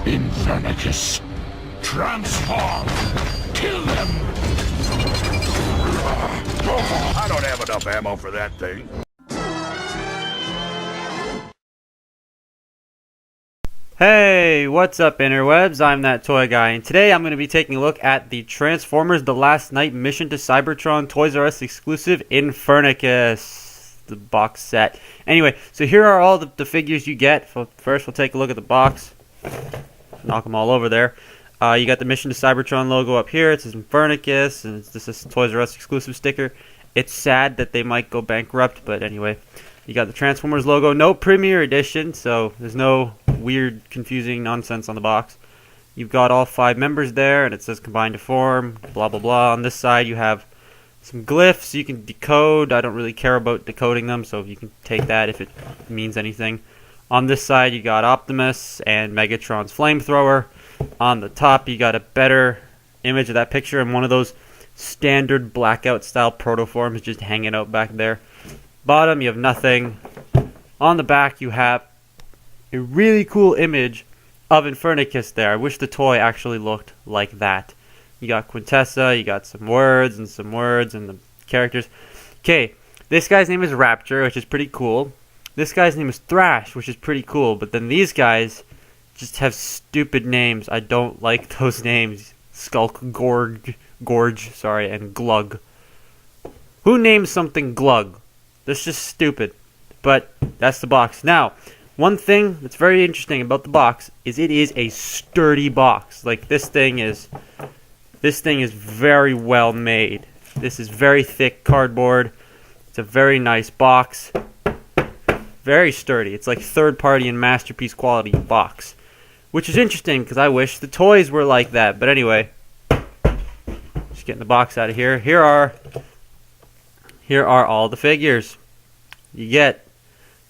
Infernicus, transform! Kill them! I don't have enough ammo for that thing. Hey, what's up interwebs? I'm that toy guy, and today I'm going to be taking a look at the Transformers The Last Night Mission to Cybertron Toys R Us exclusive Infernicus, the box set. Anyway, so here are all the figures you get. First, we'll take a look at the box. Knock them all over there. You got the Mission to Cybertron logo up here. It says Infernicus, and this is Toys R Us exclusive sticker. It's sad that they might go bankrupt, but anyway. You got the Transformers logo. No Premier Edition, so there's no weird, confusing nonsense on the box. You've got all 5 members there, and it says combined to form, blah, blah, blah. On this side, you have some glyphs you can decode. I don't really care about decoding them, so you can take that if it means anything. On this side, you got Optimus and Megatron's flamethrower. On the top, you got a better image of that picture, and one of those standard blackout-style protoforms just hanging out back there. Bottom, you have nothing. On the back, you have a really cool image of Infernicus there. I wish the toy actually looked like that. You got Quintessa, you got some words and the characters. Okay, this guy's name is Raptor, which is pretty cool. This guy's name is Thrash, which is pretty cool. But then these guys just have stupid names. I don't like those names. Skulk, Gorge, and Glug. Who names something Glug? That's just stupid. But that's the box. Now, one thing that's very interesting about the box is it is a sturdy box. Like this thing is very well made. This is very thick cardboard. It's a very nice box. Very sturdy. It's like third party and masterpiece quality box. Which is interesting because I wish the toys were like that. But anyway, just getting the box out of here. Here are all the figures you get.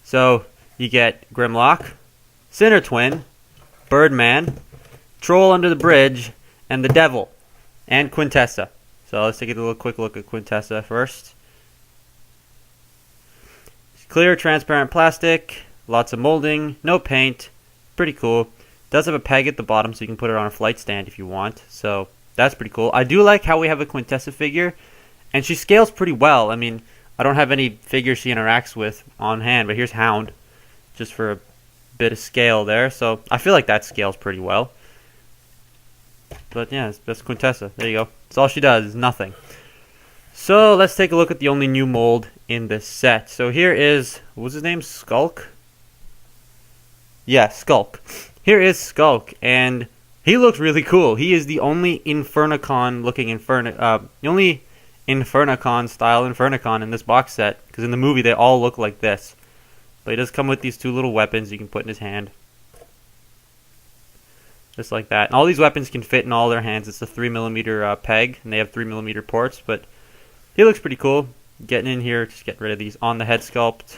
So you get Grimlock, Sinner Twin, Birdman, Troll Under the Bridge, and the Devil, and Quintessa. So let's take a quick look at Quintessa first. Clear, transparent plastic, lots of molding, no paint, pretty cool. Does have a peg at the bottom so you can put it on a flight stand if you want. So that's pretty cool. I do like how we have a Quintessa figure, and she scales pretty well. I mean, I don't have any figures she interacts with on hand, but here's Hound, just for a bit of scale there. So I feel like that scales pretty well. But yeah, that's Quintessa. There you go. That's all she does is nothing. So let's take a look at the only new mold in this set. So here is, what was his name? Skulk? Yeah, Skulk. Here is Skulk, and he looks really cool. He is the only Infernicon looking the only Infernicon style Infernicon in this box set, because in the movie they all look like this. But he does come with these 2 little weapons you can put in his hand. Just like that. And all these weapons can fit in all their hands. It's a 3mm peg, and they have 3mm ports, but he looks pretty cool. Getting in here, just getting rid of these on the head sculpt.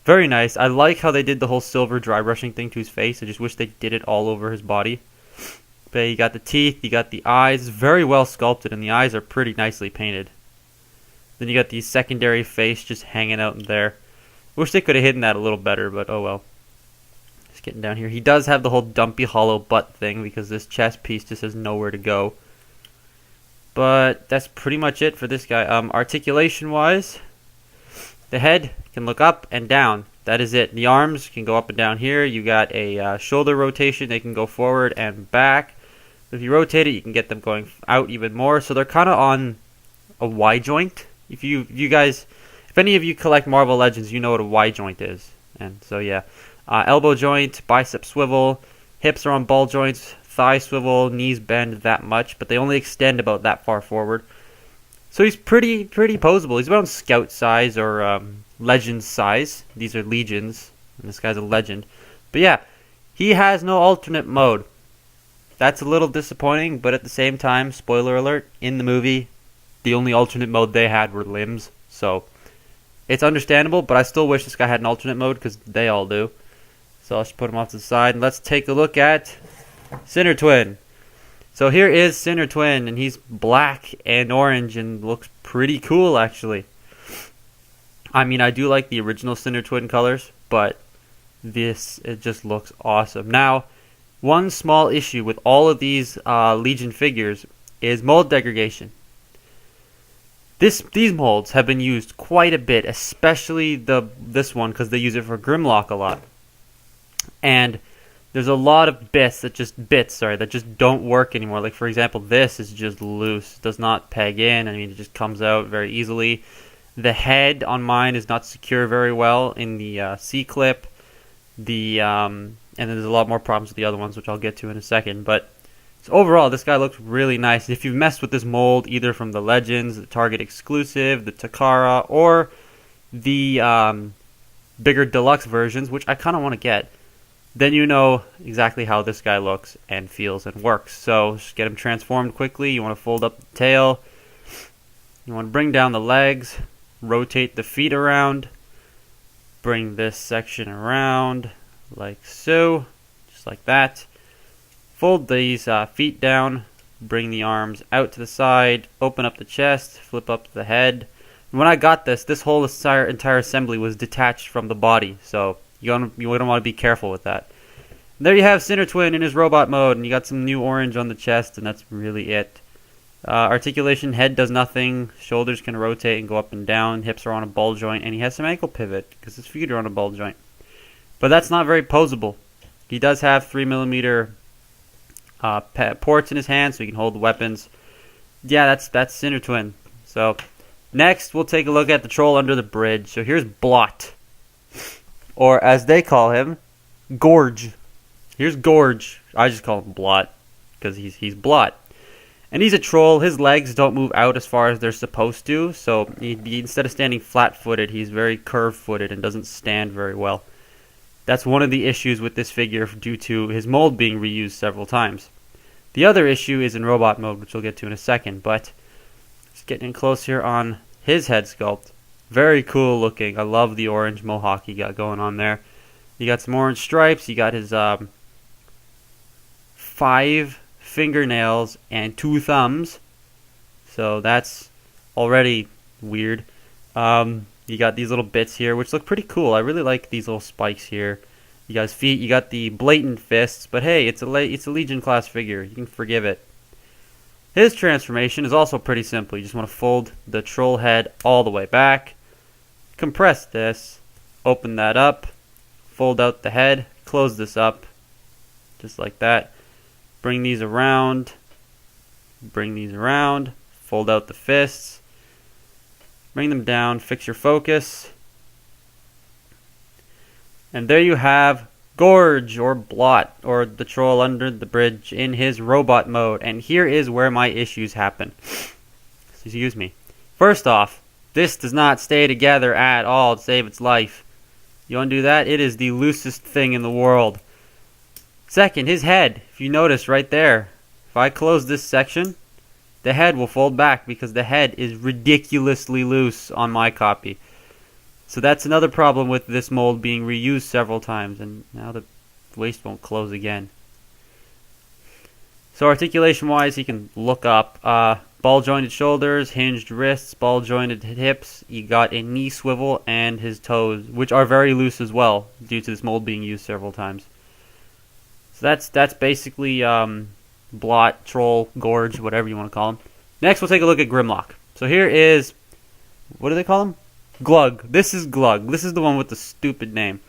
Very nice. I like how they did the whole silver dry brushing thing to his face. I just wish they did it all over his body. But you got the teeth, you got the eyes. Very well sculpted, and the eyes are pretty nicely painted. Then you got the secondary face just hanging out in there. Wish they could have hidden that a little better, but oh well. Just getting down here. He does have the whole dumpy hollow butt thing because this chest piece just has nowhere to go. But that's pretty much it for this guy. Articulation-wise, the head can look up and down. That is it. The arms can go up and down here. You got a shoulder rotation. They can go forward and back. If you rotate it, you can get them going out even more. So they're kind of on a Y joint. If any of you collect Marvel Legends, you know what a Y joint is. And so yeah, elbow joint, bicep swivel, hips are on ball joints, thigh swivel, knees bend that much, but they only extend about that far forward. So he's pretty poseable. He's about scout size or legend size. These are legions, and this guy's a legend. But yeah, he has no alternate mode. That's a little disappointing, but at the same time, spoiler alert, in the movie, the only alternate mode they had were limbs. So it's understandable, but I still wish this guy had an alternate mode because they all do. So I'll just put him off to the side, and let's take a look at Sinner Twin. So here is Sinner Twin, and he's black and orange and looks pretty cool, actually. I mean, I do like the original Sinner Twin colors, but it just looks awesome. Now, one small issue with all of these Legion figures is mold degradation. These molds have been used quite a bit, especially this one, because they use it for Grimlock a lot. And there's a lot of bits that just don't work anymore. Like, for example, this is just loose, does not peg in. I mean, it just comes out very easily. The head on mine is not secure very well in the C-clip. And then there's a lot more problems with the other ones, which I'll get to in a second. But so overall, this guy looks really nice. If you've messed with this mold, either from the Legends, the Target exclusive, the Takara, or the bigger deluxe versions, which I kind of want to get, then you know exactly how this guy looks and feels and works. So just get him transformed quickly. You want to fold up the tail. You want to bring down the legs, rotate the feet around, bring this section around like so, just like that. Fold these feet down, bring the arms out to the side, open up the chest, flip up the head. And when I got this whole entire assembly was detached from the body, so you don't want to be careful with that. And there you have Sinner Twin in his robot mode, and you got some new orange on the chest, and that's really it. Articulation, head does nothing, shoulders can rotate and go up and down, hips are on a ball joint, and he has some ankle pivot because his feet are on a ball joint. But that's not very posable. He does have 3mm ports in his hand, so he can hold the weapons. Yeah, that's Sinner Twin. So next, we'll take a look at the troll under the bridge. So here's Blot, or as they call him, Gorge. Here's Gorge. I just call him Blot because he's Blot. And he's a troll. His legs don't move out as far as they're supposed to. So instead of standing flat-footed, he's very curved-footed and doesn't stand very well. That's one of the issues with this figure due to his mold being reused several times. The other issue is in robot mode, which we'll get to in a second. But just getting in close here on his head sculpt. Very cool looking. I love the orange mohawk he got going on there. You got some orange stripes. You got his 5 fingernails and 2 thumbs. So that's already weird. You got these little bits here, which look pretty cool. I really like these little spikes here. You got his feet. You got the blatant fists, but hey, it's a Legion class figure. You can forgive it. His transformation is also pretty simple. You just want to fold the troll head all the way back, compress this, open that up, fold out the head, close this up, just like that. Bring these around, fold out the fists, bring them down, fix your focus, and there you have Gorge, or Blot, or the troll under the bridge in his robot mode. And here is where my issues happen. Excuse me. First off, this does not stay together at all to save its life. You want to do that? It is the loosest thing in the world. Second, his head. If you notice right there, if I close this section, the head will fold back because the head is ridiculously loose on my copy. So that's another problem with this mold being reused several times, and now the waist won't close again. So articulation wise, he can look up. Ball jointed shoulders, hinged wrists, ball jointed hips. You got a knee swivel and his toes, which are very loose as well due to this mold being used several times. So that's basically Blot, Troll, Gorge, whatever you want to call him. Next, we'll take a look at Grimlock. So here is, what do they call him? Glug. This is Glug. This is the one with the stupid name.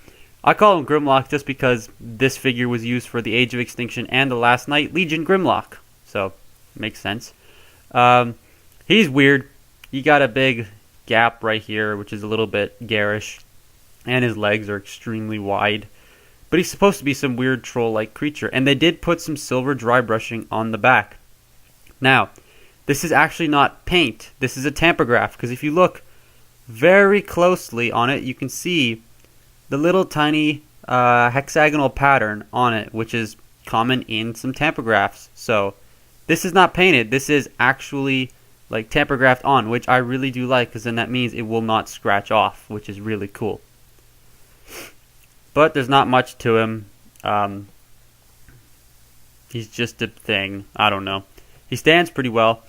I call him Grimlock just because this figure was used for the Age of Extinction and the Last Knight Legion Grimlock. So, makes sense. He's weird. He got a big gap right here, which is a little bit garish. And his legs are extremely wide. But he's supposed to be some weird troll-like creature. And they did put some silver dry brushing on the back. Now, this is actually not paint. This is a tampograph. Because if you look very closely on it, you can see the little tiny hexagonal pattern on it, which is common in some tampagraphs. So this is not painted. This is actually like tampographed on, which I really do like, because then that means it will not scratch off, which is really cool. But there's not much to him. He's just a thing. I don't know. He stands pretty well,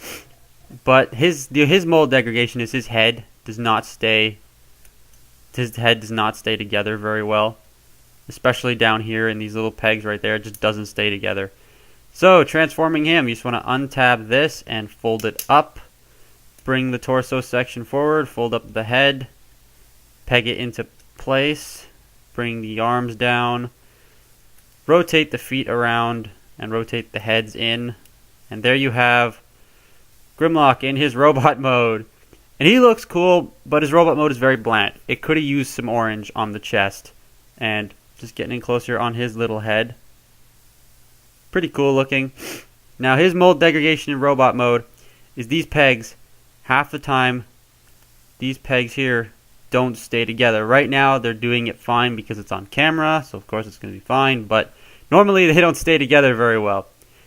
but his mold degradation is his head does not stay. His head does not stay together very well. especially down here in these little pegs right there. It just doesn't stay together. So transforming him, you just want to untab this and fold it up. Bring the torso section forward, fold up the head, peg it into place, bring the arms down, rotate the feet around, and rotate the heads in. And there you have Grimlock in his robot mode. And he looks cool, but his robot mode is very bland. It could have used some orange on the chest. And just getting in closer on his little head. Pretty cool looking. Now his mold degradation in robot mode is these pegs. Half the time, these pegs here don't stay together. Right now, they're doing it fine because it's on camera, so of course it's going to be fine. But normally, they don't stay together very well.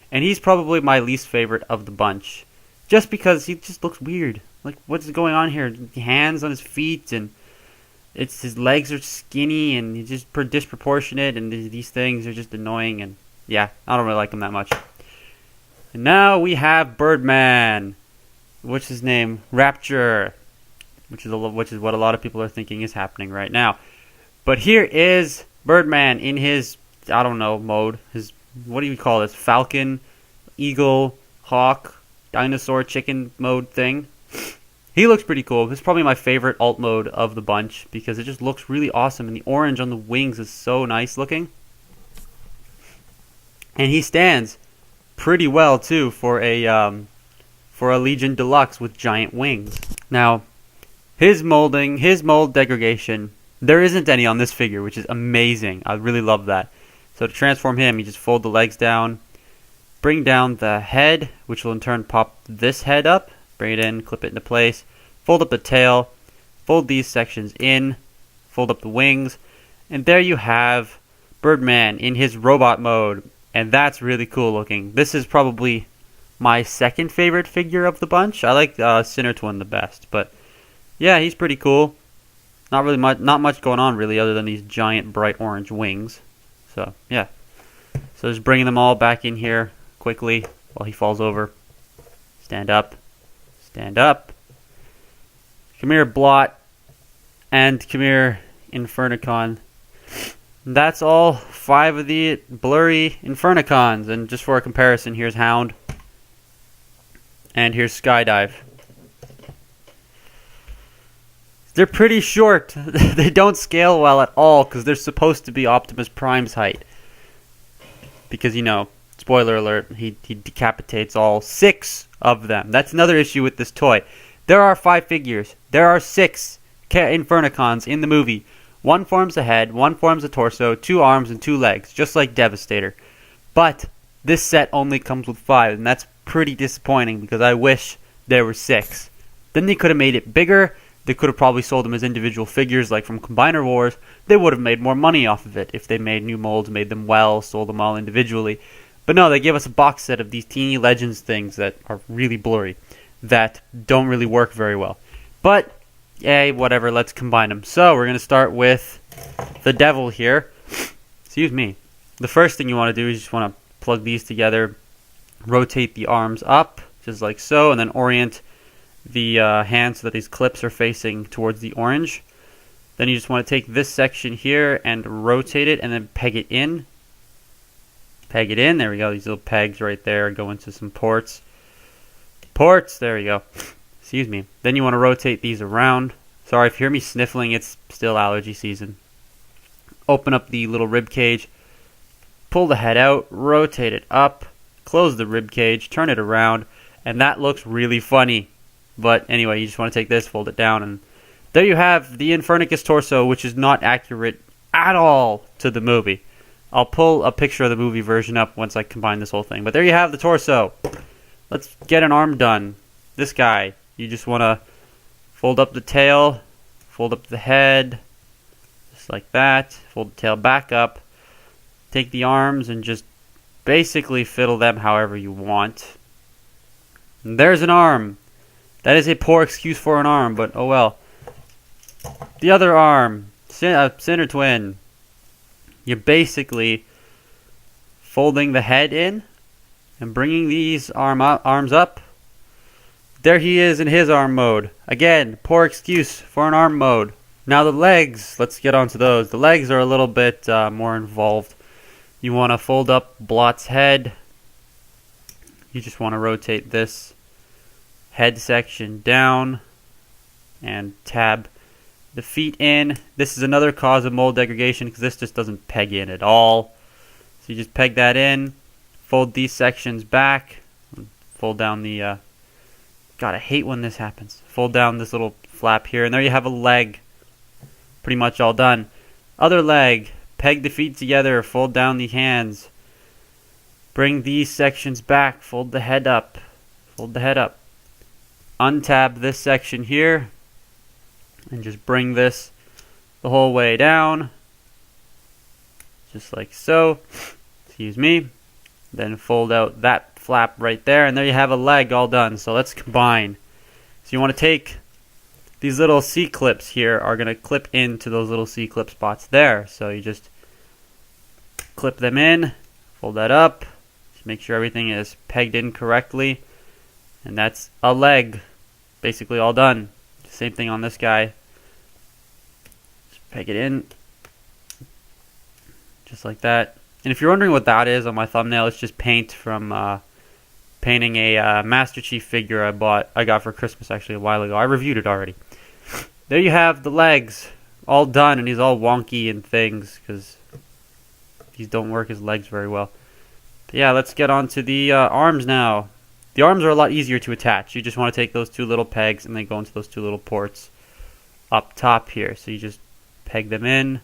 And he's probably my least favorite of the bunch. Just because he just looks weird. Like, what's going on here? Hands on his feet, and his legs are skinny, and he's just disproportionate, and these things are just annoying. And yeah, I don't really like him that much. And now we have Birdman. What's his name? Raptor, which is what a lot of people are thinking is happening right now. But here is Birdman in his, I don't know, mode. His, what do you call this? Falcon, eagle, hawk, dinosaur, chicken mode thing. He looks pretty cool. This is probably my favorite alt mode of the bunch because it just looks really awesome, and the orange on the wings is so nice looking. And he stands pretty well too for a Legion Deluxe with giant wings. Now, his mold degradation, there isn't any on this figure, which is amazing. I really love that. So to transform him, you just fold the legs down, bring down the head, which will in turn pop this head up, bring it in, clip it into place, fold up the tail, fold these sections in, fold up the wings, and there you have Birdman in his robot mode, and that's really cool looking. This is probably my second favorite figure of the bunch. I like Sinner Twin the best, but yeah, he's pretty cool. Not much going on really, other than these giant bright orange wings. So yeah, so just bringing them all back in here quickly while he falls over. Stand up, stand up. Come here, Blot, and come here, Infernicon. That's all 5 of the blurry Infernicons, and just for a comparison, here's Hound. And here's Skydive. They're pretty short. They don't scale well at all because they're supposed to be Optimus Prime's height. Because, you know, spoiler alert, he decapitates all 6 of them. That's another issue with this toy. There are 5 figures. There are 6 Infernicons in the movie. 1 forms a head, 1 forms a torso, 2 arms, and 2 legs, just like Devastator. But this set only comes with 5, and that's pretty disappointing because I wish there were 6. Then they could have made it bigger. They could have probably sold them as individual figures like from Combiner Wars. They would have made more money off of it if they made new molds, made them well, sold them all individually. But no, they gave us a box set of these teeny Legends things that are really blurry, that don't really work very well. But, hey, whatever, let's combine them. So, we're going to start with the Devil here. Excuse me. The first thing you want to do is you just want to plug these together, rotate the arms up, just like so, and then orient the hands so that these clips are facing towards the orange. Then you just want to take this section here and rotate it and then peg it in. Peg it in. There we go. These little pegs right there go into some ports. Ports. There we go. Excuse me. Then you want to rotate these around. Sorry if you hear me sniffling. It's still allergy season. Open up the little rib cage. Pull the head out. Rotate it up. Close the rib cage. Turn it around. And that looks really funny. But anyway, you just want to take this, fold it down, and there you have the Infernicus torso, which is not accurate at all to the movie. I'll pull a picture of the movie version up once I combine this whole thing. But there you have the torso. Let's get an arm done. This guy, you just want to fold up the tail, fold up the head, just like that. Fold the tail back up. Take the arms and just basically fiddle them however you want. And there's an arm. That is a poor excuse for an arm, but oh well. The other arm, Sinner Twin. You're basically folding the head in and bringing these arms up. There he is in his arm mode. Again, poor excuse for an arm mode. Now the legs, let's get onto those. The legs are a little bit more involved. You want to fold up Blot's head. You just want to rotate this head section down and tab the feet in. This is another cause of mold degradation because this just doesn't peg in at all. So you just peg that in, fold these sections back, fold down the, God, I hate when this happens. Fold down this little flap here, and there you have a leg. Pretty much all done. Other leg, peg the feet together, fold down the hands. Bring these sections back, fold the head up, untab this section here, and just bring this the whole way down, just like so, excuse me. Then fold out that flap right there, and there you have a leg all done. So let's combine. So you want to take these little C-clips here, are going to clip into those little C-clip spots there. So you just clip them in, fold that up, just make sure everything is pegged in correctly, and that's a leg basically all done. Same thing on this guy. Just peg it in just like that. And if you're wondering what that is on my thumbnail, it's just paint from painting a Master Chief figure I got for Christmas actually a while ago. I reviewed it already. There you have the legs all done, and he's all wonky and things because these don't work as legs very well. But yeah, let's get on to the arms now. The arms are a lot easier to attach. You just want to take those two little pegs and then go into those two little ports up top here. So you just peg them in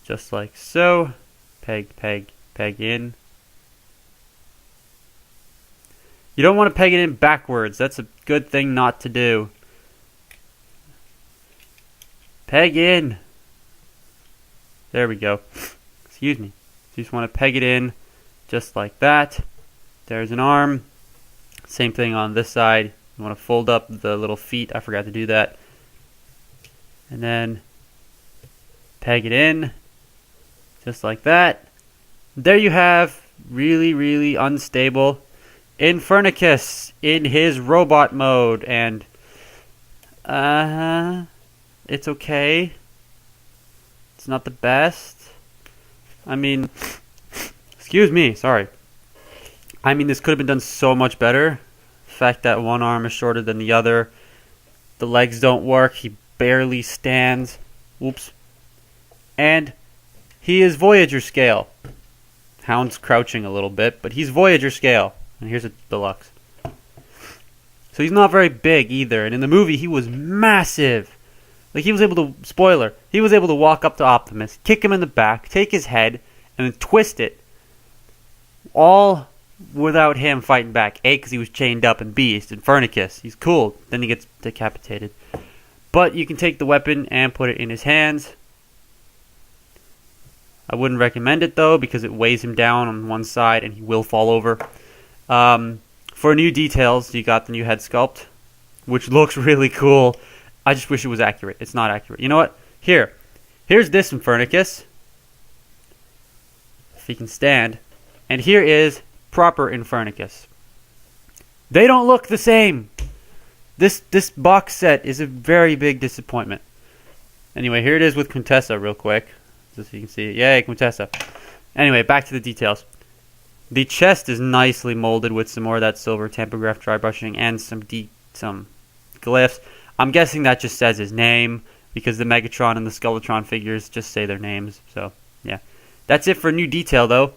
just like so. Peg, peg, peg in. You don't want to peg it in backwards. That's a good thing not to do. Peg in. There we go. Excuse me. You just want to peg it in just like that. There's an arm. Same thing on this side. You want to fold up the little feet. I forgot to do that. And then peg it in just like that. There you have really, really unstable Infernicus in his robot mode. And it's okay. It's not the best. I mean, excuse me, sorry. I mean, this could have been done so much better. The fact that one arm is shorter than the other. The legs don't work. He barely stands. Whoops. And he is Voyager scale. Hound's crouching a little bit, but he's Voyager scale. And here's a deluxe. So he's not very big either. And in the movie, he was massive. Like, he was able to, spoiler, he was able to walk up to Optimus, kick him in the back, take his head, and then twist it. All without him fighting back. A, because he was chained up, and B, it's Infernicus. He's cool. Then he gets decapitated. But you can take the weapon and put it in his hands. I wouldn't recommend it, though, because it weighs him down on one side, and he will fall over. For new details, you got the new head sculpt, which looks really cool. I just wish it was accurate. It's not accurate. You know what? Here's this Infernicus, if he can stand. And here is proper Infernicus. They don't look the same. This box set is a very big disappointment. Anyway, here it is with Quintessa real quick, just so you can see it. Yay, Quintessa. Anyway, back to the details. The chest is nicely molded with some more of that silver tampograph dry brushing and some glyphs. I'm guessing that just says his name because the Megatron and the Skeletron figures just say their names. So, yeah. That's it for new detail, though.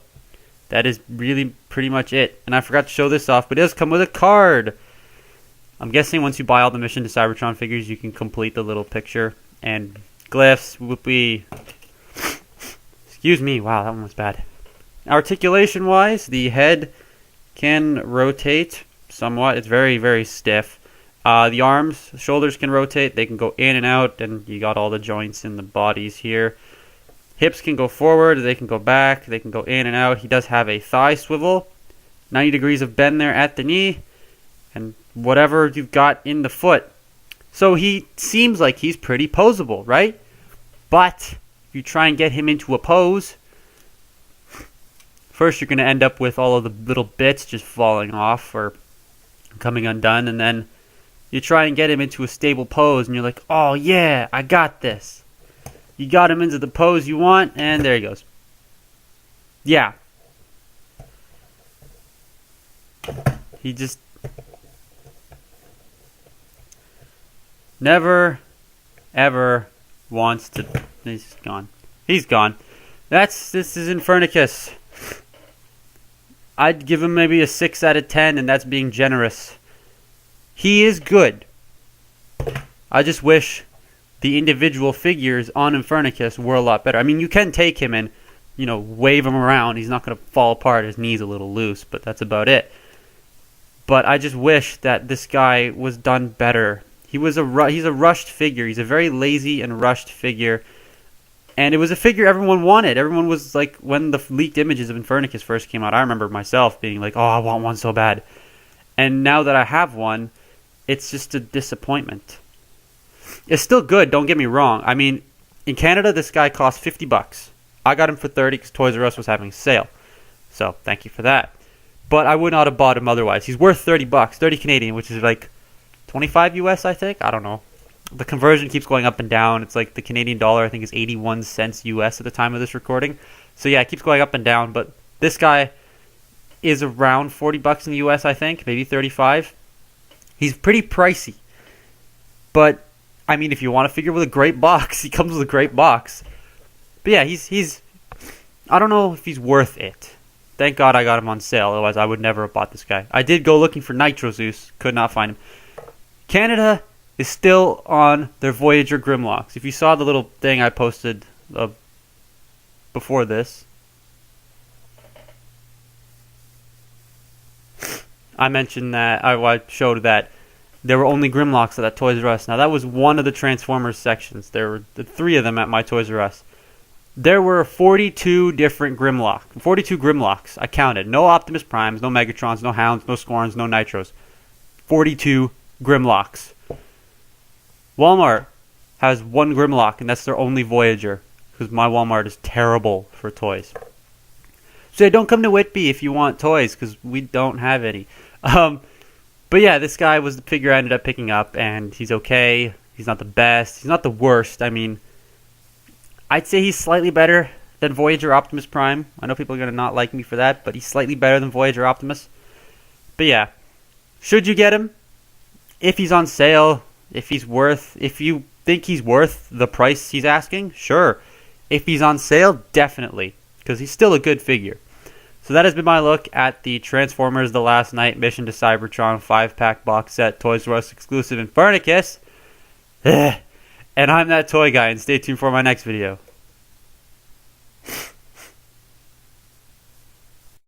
That is really pretty much it. And I forgot to show this off, but it does come with a card. I'm guessing once you buy all the Mission to Cybertron figures, you can complete the little picture and glyphs. Whoopee. Excuse me. Wow, that one was bad. Articulation-wise, the head can rotate somewhat. It's very, very stiff. The arms, shoulders can rotate. They can go in and out, and you got all the joints in the bodies here. Hips can go forward. They can go back. They can go in and out. He does have a thigh swivel. 90 degrees of bend there at the knee. And whatever you've got in the foot. So he seems like he's pretty poseable, right? But if you try and get him into a pose, first you're going to end up with all of the little bits just falling off or coming undone. And then You try and get him into a stable pose, and you're like, oh yeah, I got this. You got him into the pose you want, and there he goes. Yeah. He just never, ever wants to. He's gone. He's gone. This is Infernicus. I'd give him maybe a 6 out of 10, and that's being generous. He is good. I just wish the individual figures on Infernicus were a lot better. I mean, you can take him and, wave him around. He's not going to fall apart. His knee's a little loose, but that's about it. But I just wish that this guy was done better. He's a rushed figure. He's a very lazy and rushed figure. And it was a figure everyone wanted. Everyone was like, when the leaked images of Infernicus first came out, I remember myself being like, oh, I want one so bad. And now that I have one, it's just a disappointment. It's still good, don't get me wrong. I mean, in Canada, this guy cost $50. I got him for $30 because Toys R Us was having a sale. So, thank you for that. But I would not have bought him otherwise. He's worth $30, 30 Canadian, which is like 25 US, I think. I don't know. The conversion keeps going up and down. It's like the Canadian dollar, I think, is 81 cents US at the time of this recording. So, yeah, it keeps going up and down. But this guy is around $40 in the US, I think. Maybe 35. He's pretty pricey. But, I mean, if you want to figure with a great box, he comes with a great box. But yeah, he's I don't know if he's worth it. Thank God I got him on sale, otherwise I would never have bought this guy. I did go looking for Nitro Zeus, could not find him. Canada is still on their Voyager Grimlocks. If you saw the little thing I posted before this, I mentioned that, I showed that there were only Grimlocks at that Toys R Us. Now that was one of the Transformers sections. There were 3 of them at my Toys R Us. There were 42 different Grimlocks. 42 Grimlocks, I counted. No Optimus Primes, no Megatrons, no Hounds, no Scorns, no Nitros. 42 Grimlocks. Walmart has 1 Grimlock, and that's their only Voyager. Because my Walmart is terrible for toys. So yeah, don't come to Whitby if you want toys, because we don't have any. But yeah, this guy was the figure I ended up picking up, and he's okay. He's not the best. He's not the worst. I mean, I'd say he's slightly better than Voyager Optimus Prime. I know people are going to not like me for that, but he's slightly better than Voyager Optimus. But yeah, should you get him? If he's on sale, if you think he's worth the price he's asking, sure. If he's on sale, definitely, because he's still a good figure. So that has been my look at the Transformers The Last Night Mission to Cybertron 5-pack box set Toys R Us exclusive Infernicus. And I'm that toy guy, and stay tuned for my next video.